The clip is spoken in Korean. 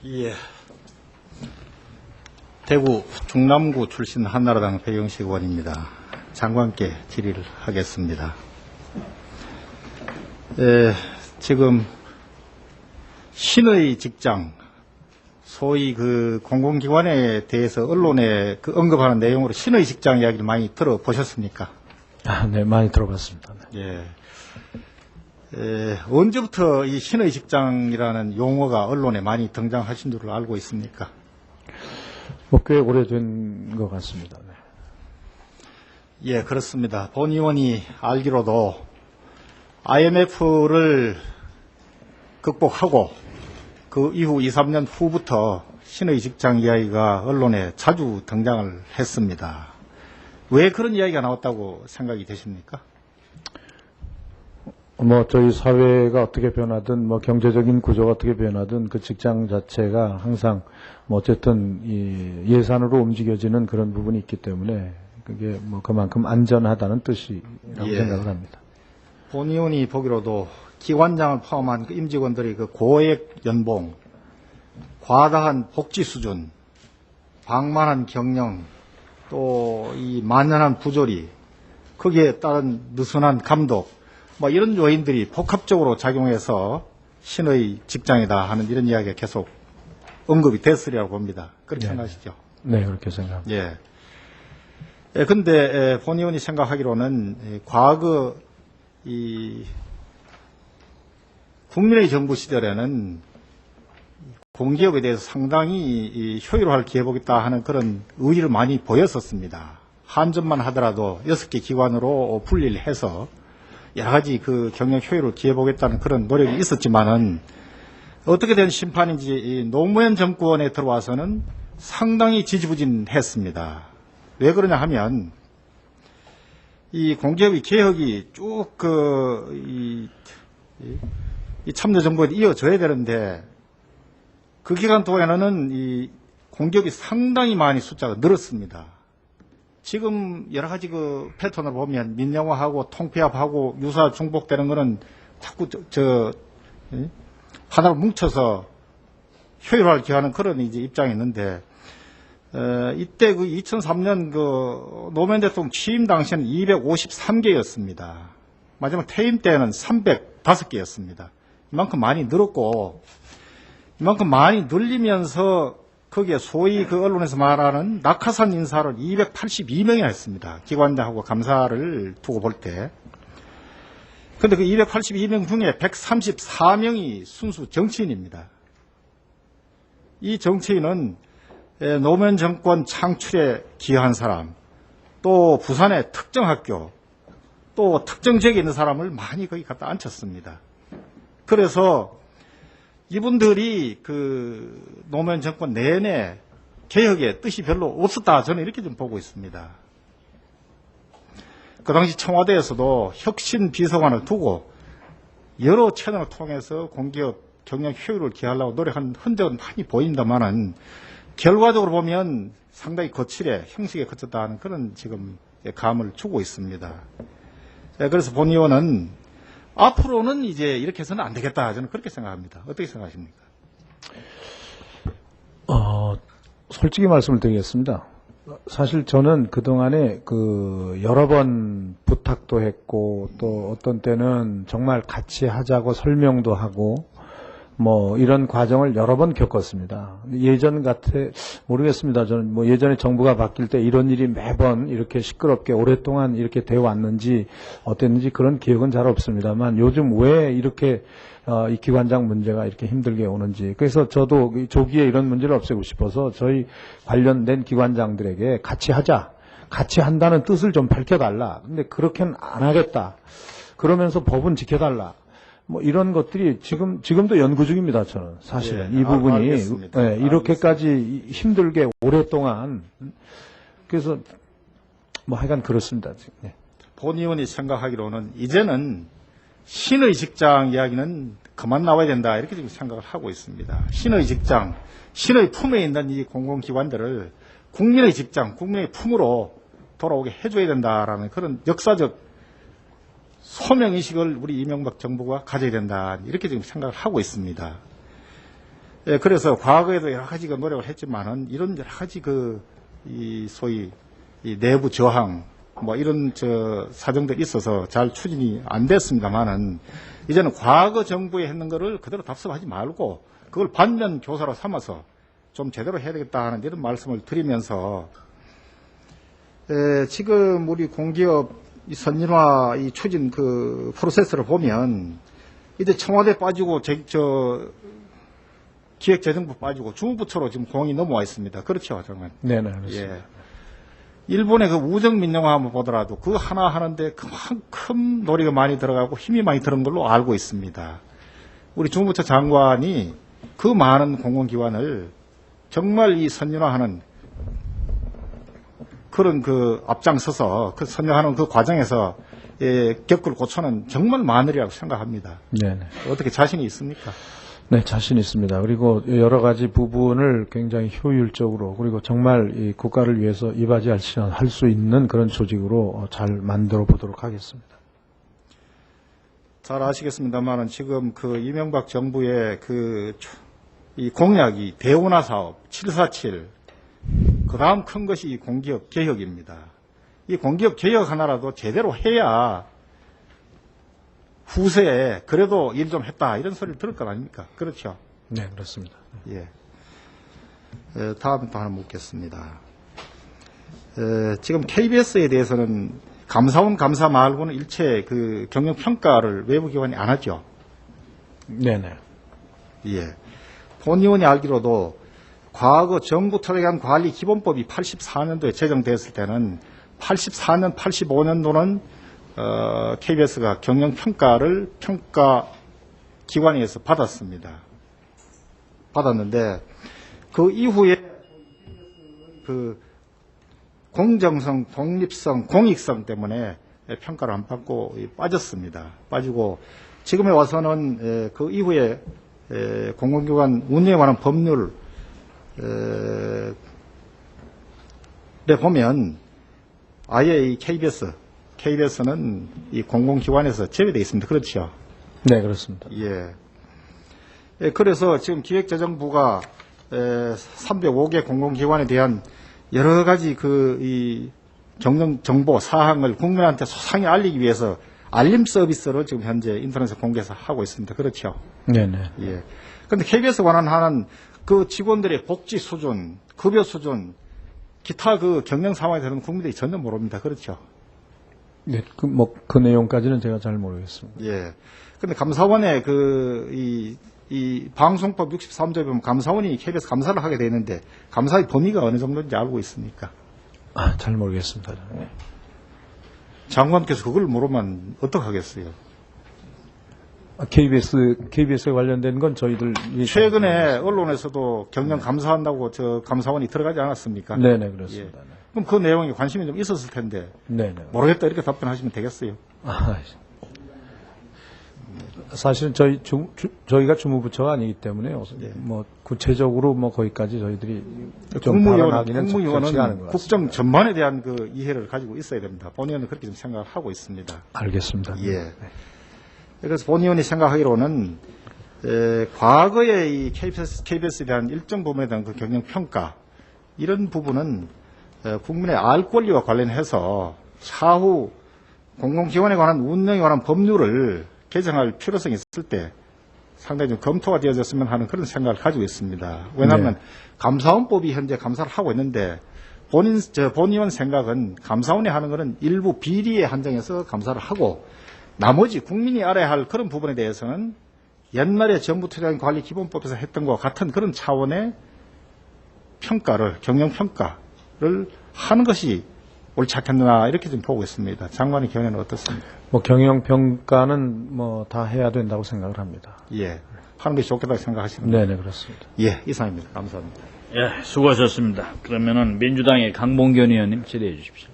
예. 대구 중남구 출신 한나라당 배영식 의원입니다. 장관께 질의를 하겠습니다. 지금 신의 직장, 소위 그 공공기관에 대해서 언론에 언급하는 내용으로 신의 직장 이야기를 많이 들어보셨습니까? 네, 많이 들어봤습니다. 네. 언제부터 이 신의 직장이라는 용어가 언론에 많이 등장하신 줄 알고 있습니까? 꽤 오래된 것 같습니다. 네. 예, 그렇습니다. 본 의원이 알기로도 IMF를 극복하고 그 이후 2, 3년 후부터 신의 직장 이야기가 언론에 자주 등장을 했습니다. 왜 그런 이야기가 나왔다고 생각이 되십니까? 저희 사회가 어떻게 변하든, 경제적인 구조가 어떻게 변하든 그 직장 자체가 항상 어쨌든 이 예산으로 움직여지는 그런 부분이 있기 때문에 그게 그만큼 안전하다는 뜻이라고 생각을 합니다. 본 의원이 보기로도 기관장을 포함한 그 임직원들이 그 고액 연봉, 과다한 복지 수준, 방만한 경영, 또 이 만연한 부조리, 거기에 따른 느슨한 감독, 이런 요인들이 복합적으로 작용해서 신의 직장이다 하는 이런 이야기가 계속 언급이 됐으리라고 봅니다. 그렇게 생각하시죠? 네, 그렇게 생각합니다. 근데 본 의원이 생각하기로는 과거 이 국민의 정부 시절에는 공기업에 대해서 상당히 효율화를 기해보겠다 하는 그런 의의를 많이 보였었습니다. 한전만 하더라도 6개 기관으로 분리를 해서 여러 가지 그 경영 효율을 기해보겠다는 그런 노력이 있었지만은 어떻게 된 심판인지 이 노무현 정권에 들어와서는 상당히 지지부진했습니다. 왜 그러냐 하면 이 공기업의 개혁이 쭉 이 참여정부에 이어져야 되는데 그 기간 동안에는 이 공기업이 상당히 많이 숫자가 늘었습니다. 지금 여러 가지 그 패턴을 보면 민영화하고 통폐합하고 유사 중복되는 거는 자꾸 하나로 뭉쳐서 효율화를 기하는 그런 이제 입장이 있는데, 이때 그 2003년 그 노무현 대통령 취임 당시에는 253개였습니다. 마지막 퇴임 때는 305개였습니다. 이만큼 많이 늘었고, 이만큼 많이 늘리면서 거기에 소위 그 언론에서 말하는 낙하산 인사를 282명이나 했습니다. 기관장하고 감사를 두고 볼 때. 근데 그 282명 중에 134명이 순수 정치인입니다. 이 정치인은 노무현 정권 창출에 기여한 사람, 또 부산의 특정 학교, 또 특정 지역에 있는 사람을 많이 거기 갖다 앉혔습니다. 그래서 이분들이 그 노무현 정권 내내 개혁의 뜻이 별로 없었다, 저는 이렇게 좀 보고 있습니다. 그 당시 청와대에서도 혁신 비서관을 두고 여러 채널을 통해서 공기업 경영 효율을 기하려고 노력한 흔적은 많이 보인다만은 결과적으로 보면 상당히 거칠에 형식에 그쳤다는 그런 지금 감을 주고 있습니다. 그래서 본 의원은 앞으로는 이제 이렇게 해서는 안 되겠다, 저는 그렇게 생각합니다. 어떻게 생각하십니까? 솔직히 말씀을 드리겠습니다. 사실 저는 그동안에 여러 번 부탁도 했고, 또 어떤 때는 정말 같이 하자고 설명도 하고, 이런 과정을 여러 번 겪었습니다. 예전 모르겠습니다. 저는 예전에 정부가 바뀔 때 이런 일이 매번 이렇게 시끄럽게 오랫동안 이렇게 되어 왔는지 어땠는지 그런 기억은 잘 없습니다만, 요즘 왜 이렇게 이 기관장 문제가 이렇게 힘들게 오는지, 그래서 저도 조기에 이런 문제를 없애고 싶어서 저희 관련된 기관장들에게 같이 하자, 같이 한다는 뜻을 좀 밝혀달라. 근데 그렇게는 안 하겠다, 그러면서 법은 지켜달라, 이런 것들이 지금도 연구 중입니다. 저는 사실은 이 부분이 이렇게까지 힘들게 오랫동안, 그래서 하여간 그렇습니다. 본 의원이 생각하기로는 이제는 신의 직장 이야기는 그만 나와야 된다, 이렇게 지금 생각을 하고 있습니다. 신의 직장, 신의 품에 있는 이 공공기관들을 국민의 직장, 국민의 품으로 돌아오게 해줘야 된다라는 그런 역사적 소명의식을 우리 이명박 정부가 가져야 된다, 이렇게 지금 생각을 하고 있습니다. 예, 그래서 과거에도 여러 가지 그 노력을 했지만은 이런 여러 가지 이 소위 이 내부 저항 뭐 이런 사정들이 있어서 잘 추진이 안 됐습니다만은 이제는 과거 정부에 했는 거를 그대로 답습하지 말고 그걸 반면 교사로 삼아서 좀 제대로 해야 되겠다 하는 이런 말씀을 드리면서 지금 우리 공기업 이 선진화 이 추진 프로세스를 보면 이제 청와대 빠지고 기획재정부 빠지고 주무부처로 지금 공이 넘어와 있습니다. 그렇죠, 정말. 네네, 그렇습니다. 예. 일본의 우정 민영화 한번 보더라도 그 하나 하는데 그만큼 노력이 많이 들어가고 힘이 많이 들은 걸로 알고 있습니다. 우리 주무부처 장관이 그 많은 공공기관을 정말 이 선진화하는 그런 앞장서서 선정하는 그 과정에서 겪을 고초는 정말 많으리라고 생각합니다. 네네. 어떻게 자신이 있습니까? 네, 자신 있습니다. 그리고 여러 가지 부분을 굉장히 효율적으로 그리고 정말 이 국가를 위해서 이바지할 수 있는 그런 조직으로 잘 만들어 보도록 하겠습니다. 잘 아시겠습니다만은 지금 이명박 정부의 이 공약이 대운하 사업 747 그 다음 큰 것이 이 공기업 개혁입니다. 이 공기업 개혁 하나라도 제대로 해야 후세에 그래도 일 좀 했다 이런 소리를 들을 것 아닙니까? 그렇죠? 네, 그렇습니다. 예. 다음에 또 하나 묻겠습니다. 지금 KBS에 대해서는 감사원 감사 말고는 일체 경영 평가를 외부 기관이 안 하죠. 네네. 예. 본 의원이 알기로도 과거 정부 토대간 관리 기본법이 84년도에 제정됐을 때는 84년, 85년도는 KBS가 경영평가를 평가 기관에서 받았는데 그 이후에 공정성, 독립성, 공익성 때문에 평가를 안 받고 빠졌습니다. 빠지고 지금에 와서는 그 이후에 공공기관 운영에 관한 법률 에 보면 아예 이 KBS는 이 공공기관에서 제외되어 있습니다. 그렇죠? 네, 그렇습니다. 예. 그래서 지금 기획재정부가 305개 공공기관에 대한 여러 가지 이 경영 정보 사항을 국민한테 소상히 알리기 위해서 알림 서비스를 지금 현재 인터넷에 공개해서 하고 있습니다. 그렇죠? 네네. 예. 그런데 KBS 관한하는 그 직원들의 복지 수준, 급여 수준, 기타 경영 상황에 대한 국민들이 전혀 모릅니다. 그렇죠? 네, 그 내용까지는 제가 잘 모르겠습니다. 예. 근데 감사원의 이 방송법 63조에 보면 감사원이 KBS 감사를 하게 되는데 감사의 범위가 어느 정도인지 알고 있습니까? 잘 모르겠습니다. 네. 장관께서 그걸 물으면 어떡하겠어요? KBS에 관련된 건 저희들 최근에 언론에서도 경영 감사한다고 감사원이 들어가지 않았습니까? 네네, 그렇습니다. 예. 그럼 그 내용에 관심이 좀 있었을 텐데 네네. 모르겠다 이렇게 답변하시면 되겠어요. 사실은 저희가 주무부처가 아니기 때문에 네. 구체적으로 거기까지 저희들이 좀 발언하기는 적절치 않은 것 국무위원은 같습니다. 국정 전반에 대한 이해를 가지고 있어야 됩니다. 본 의원은 그렇게 좀 생각을 하고 있습니다. 알겠습니다. 예. 그래서 본 의원이 생각하기로는 과거에 이 KBS에 대한 일정 부분에 대한 경영 평가 이런 부분은 국민의 알 권리와 관련해서 차후 공공기관에 관한 운영에 관한 법률을 개정할 필요성이 있을 때 상당히 좀 검토가 되어졌으면 하는 그런 생각을 가지고 있습니다. 왜냐하면 감사원법이 현재 감사를 하고 있는데 본 의원 생각은 감사원이 하는 것은 일부 비리에 한정해서 감사를 하고 나머지 국민이 알아야 할 그런 부분에 대해서는 옛날에 정부투자관리기본법에서 했던 것과 같은 그런 차원의 평가를, 경영평가를 하는 것이 옳지 않겠나 이렇게 좀 보고 있습니다. 장관의 견해는 어떻습니까? 경영평가는 다 해야 된다고 생각을 합니다. 예. 하는 것이 좋겠다고 생각하시는데. 네네, 그렇습니다. 예, 이상입니다. 감사합니다. 예, 수고하셨습니다. 그러면은 민주당의 강봉견 의원님 질의해 주십시오.